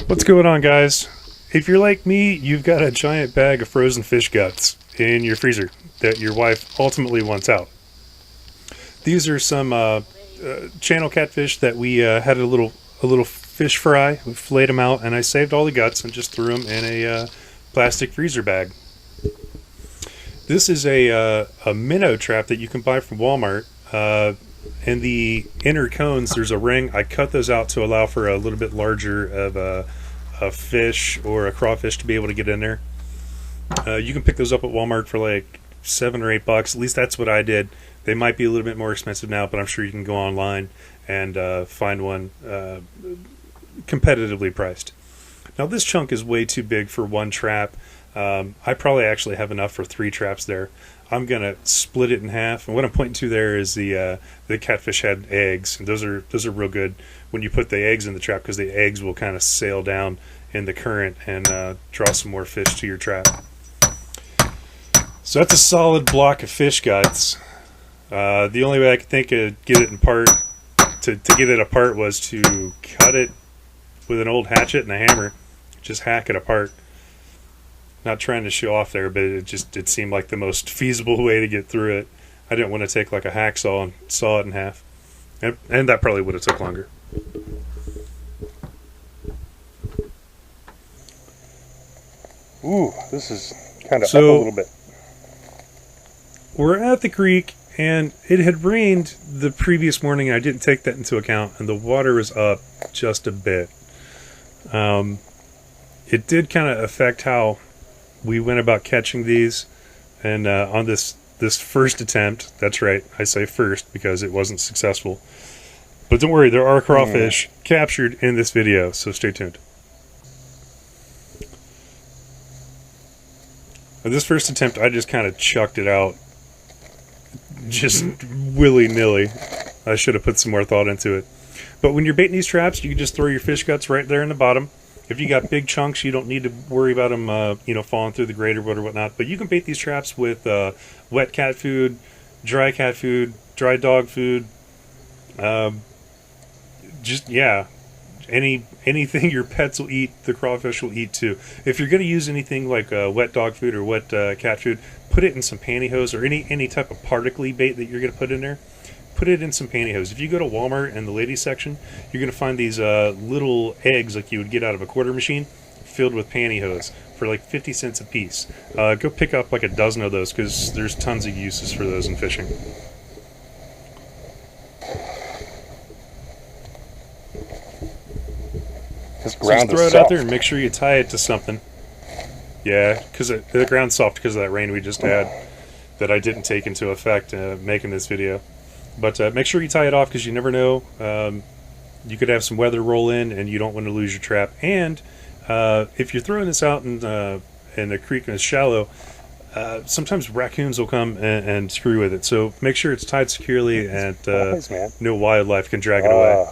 What's going on, guys? If you're like me, you've got a giant bag of frozen fish guts in your freezer that your wife ultimately wants out. These are some channel catfish that we had a little fish fry. We filleted them out, and I saved all the guts and just threw them in a plastic freezer bag. This is a minnow trap that you can buy from Walmart. In the inner cones, there's a ring. I cut those out to allow for a little bit larger of a fish or a crawfish to be able to get in there. You can pick those up at Walmart for like $7 or $8. At least that's what I did. They might be a little bit more expensive now, but I'm sure you can go online and find one competitively priced. Now this chunk is way too big for one trap. I probably actually have enough for 3 traps there. I'm gonna split it in half, and what I'm pointing to there is the catfish had eggs, and those are real good when you put the eggs in the trap, because the eggs will kind of sail down in the current and draw some more fish to your trap. So that's a solid block of fish guts. The only way I could think of get it apart to get it apart was to cut it with an old hatchet and a hammer, just hack it apart. Not trying to show off there, but it seemed like the most feasible way to get through it. I didn't want to take like a hacksaw and saw it in half, and that probably would have took longer. Ooh, this is kind of up a little bit. We're at the creek, and it had rained the previous morning, and I didn't take that into account, and the water was up just a bit. It did kind of affect how we went about catching these, and on this first attempt, that's right, I say first because it wasn't successful. But don't worry, there are crawfish captured in this video, so stay tuned. On this first attempt, I just kind of chucked it out, just willy-nilly. I should have put some more thought into it. But when you're baiting these traps, you can just throw your fish guts right there in the bottom. If you got big chunks, you don't need to worry about them, falling through the grate or whatnot. But you can bait these traps with wet cat food, dry dog food. Anything your pets will eat, the crawfish will eat too. If you're going to use anything like wet dog food or wet cat food, put it in some pantyhose, or any type of particly bait that you're going to put in there. Put it in some pantyhose. If you go to Walmart in the ladies section, you're going to find these little eggs like you would get out of a quarter machine filled with pantyhose for like 50 cents a piece. Go pick up like a dozen of those, because there's tons of uses for those in fishing. This So ground just throw is it out soft. there and make sure you tie it to something. Yeah, because the ground's soft because of that rain we just had that I didn't take into effect making this video. But make sure you tie it off, because you never know. You could have some weather roll in, and you don't want to lose your trap. And if you're throwing this out in a creek and it's shallow, sometimes raccoons will come and screw with it. So make sure it's tied securely, and no wildlife can drag it away.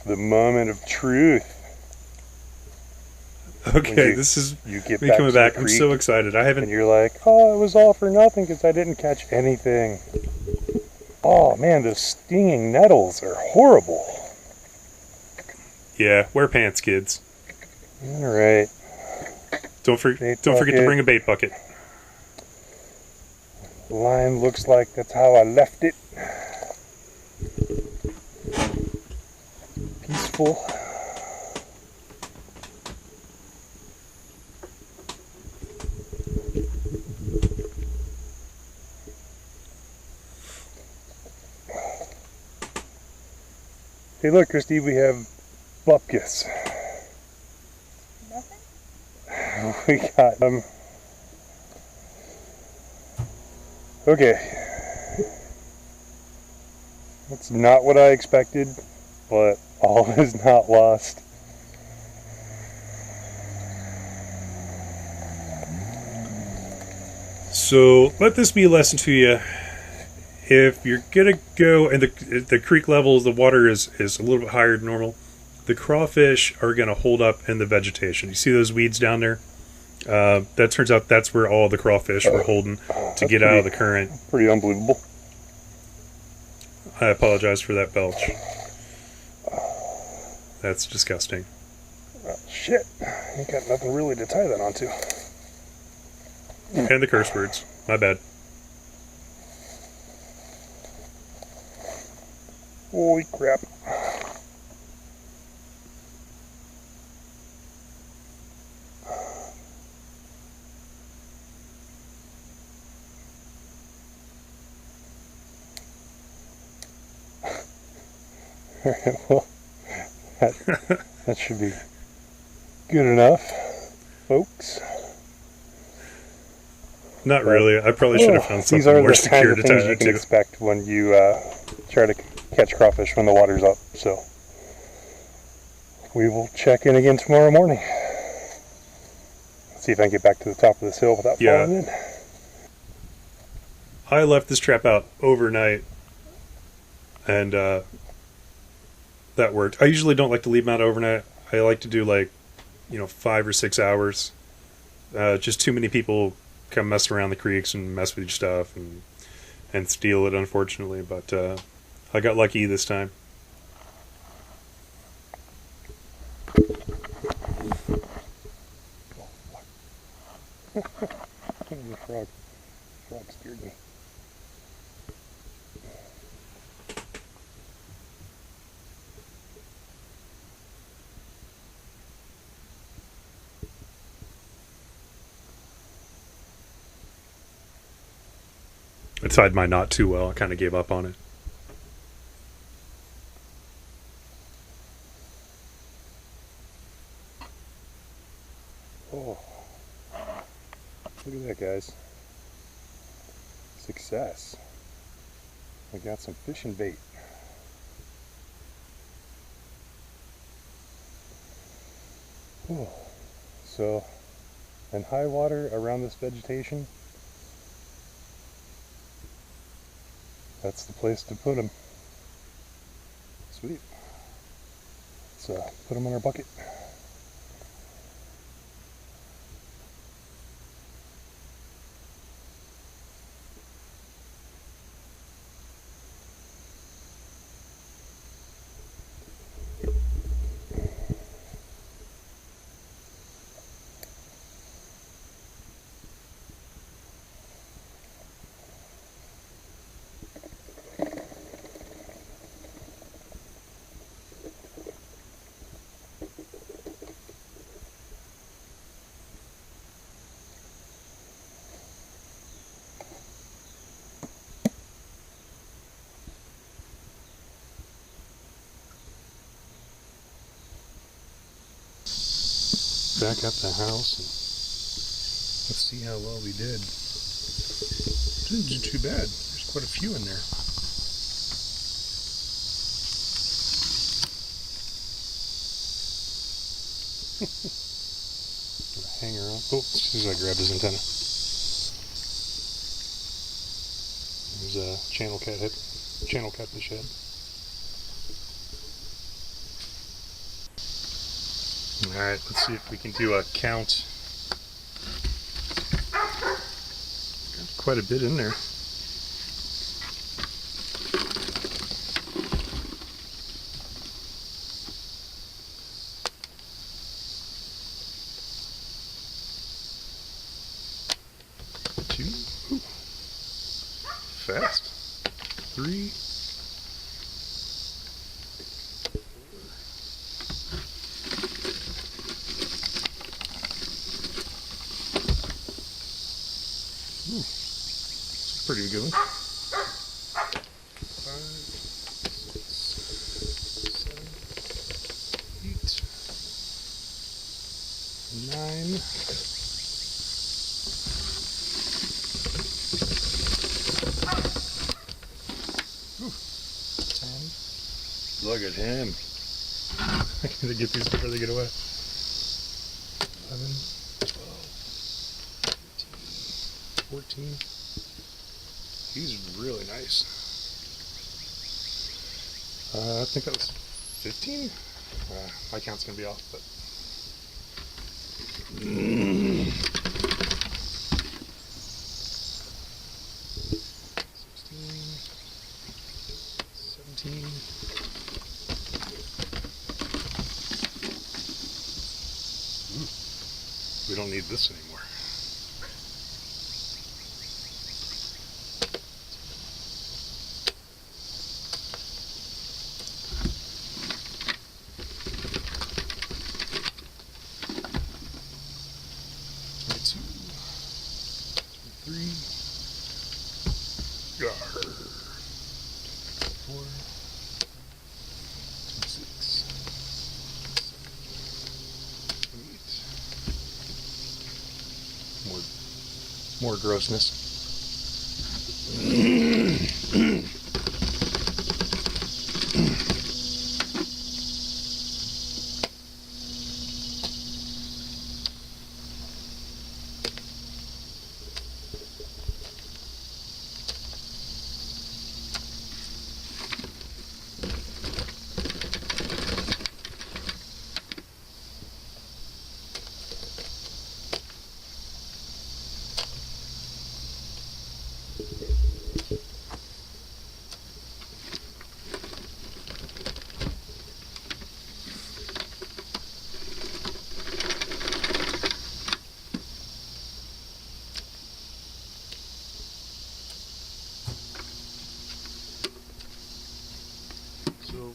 The moment of truth. Okay, this is you get me back coming to the back. I'm creek, so excited. I haven't. and you're like, oh, it was all for nothing because I didn't catch anything. Oh man, those stinging nettles are horrible. Yeah, wear pants, kids. All right. Don't forget to bring a bait bucket. Line looks like that's how I left it. Peaceful. Hey, look, Christy, we have bupkis. We got them. Okay. That's not what I expected, but all is not lost. So let this be a lesson to you. If you're gonna go, and the creek levels, the water is a little bit higher than normal, the crawfish are gonna hold up in the vegetation. You see those weeds down there? That turns out that's where all the crawfish were holding to get out of the current. Pretty unbelievable. I apologize for that belch. That's disgusting. Oh, shit. Ain't got nothing really to tie that onto. And the curse words. My bad. Holy crap. Alright, well, that should be good enough, folks. Not really. I probably should have found These something are more the secure kinds to of tie things you that can to. expect when you try to catch crawfish when the water's up. So we will check in again tomorrow morning. See if I can get back to the top of this hill without falling in. I left this trap out overnight, and that worked. I usually don't like to leave them out overnight. I like to do 5 or 6 hours. Just too many people come mess around the creeks and mess with your stuff and steal it, unfortunately. But I got lucky this time. The frog scared me. I tied my knot too well. I kind of gave up on it. Oh, look at that, guys. Success. We got some fishing bait. Oh. So, in high water around this vegetation, that's the place to put them. Sweet. Let's put them in our bucket. Back up the house and let's see how well we did. Didn't do too bad. There's quite a few in there. Hanger on. Oh, as soon as I grabbed his antenna. There's a channel catfish head. Alright, let's see if we can do a count. Got quite a bit in there. Two. Ooh. Fast. Three. Pretty good one. 5, 6, 7, 8, 9. Ooh, 10. Look at him. I gotta get these before they get away. 11, 12, 13, 14. He's really nice. I think that was 15? My count's gonna be off, but... 16, 17, We don't need this anymore. More grossness. So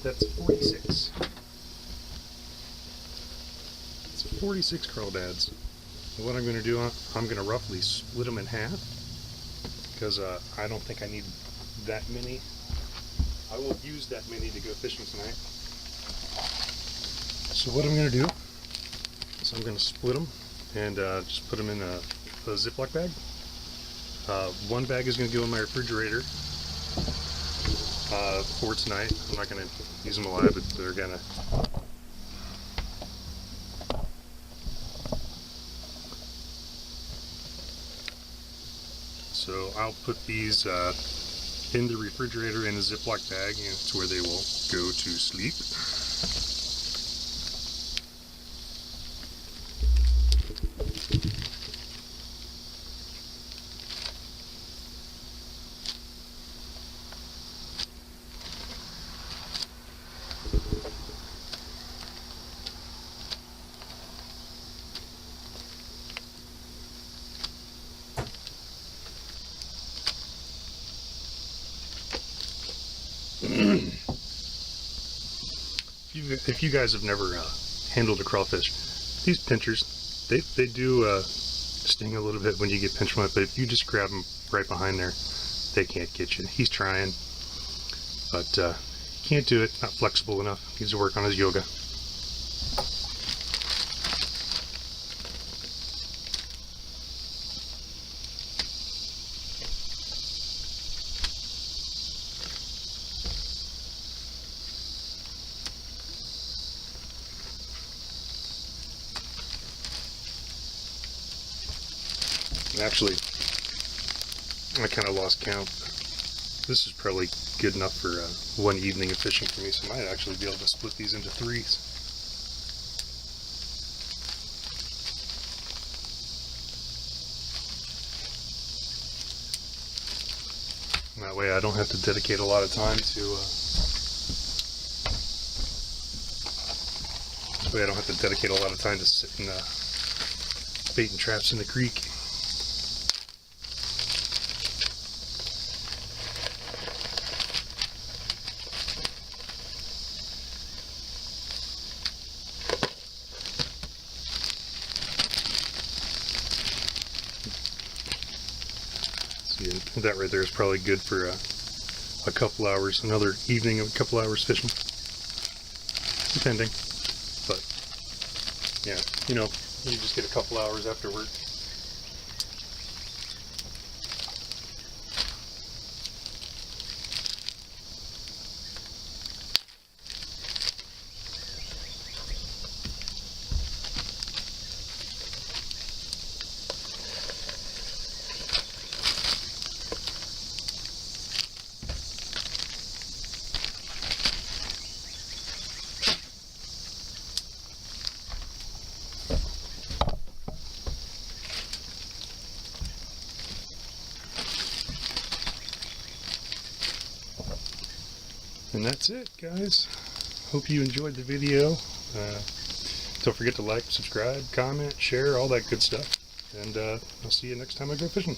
that's 46. It's 46 crawdads. And what I'm going to do, I'm going to roughly split them in half because I don't think I need that many. I won't use that many to go fishing tonight. So what I'm going to do is I'm going to split them and just put them in a Ziploc bag. One bag is going to go in my refrigerator for tonight. I'm not going to use them alive, but they're going to. So I'll put these in the refrigerator in a Ziploc bag, and it's where they will go to sleep. If you guys have never handled a crawfish, these pinchers, they do sting a little bit when you get pinched from it, but if you just grab them right behind there, they can't get you. He's trying, but can't do it, not flexible enough. Needs to work on his yoga. Actually, I kind of lost count. This is probably good enough for one evening of fishing for me, so I might actually be able to split these into threes. And that way I don't have to dedicate a lot of time to sitting baiting traps in the creek. That right there is probably good for a couple hours, another evening of a couple hours fishing, depending. But yeah, you know, you just get a couple hours afterward. And that's it, guys. Hope you enjoyed the video. Don't forget to like, subscribe, comment, share, all that good stuff. And I'll see you next time I go fishing.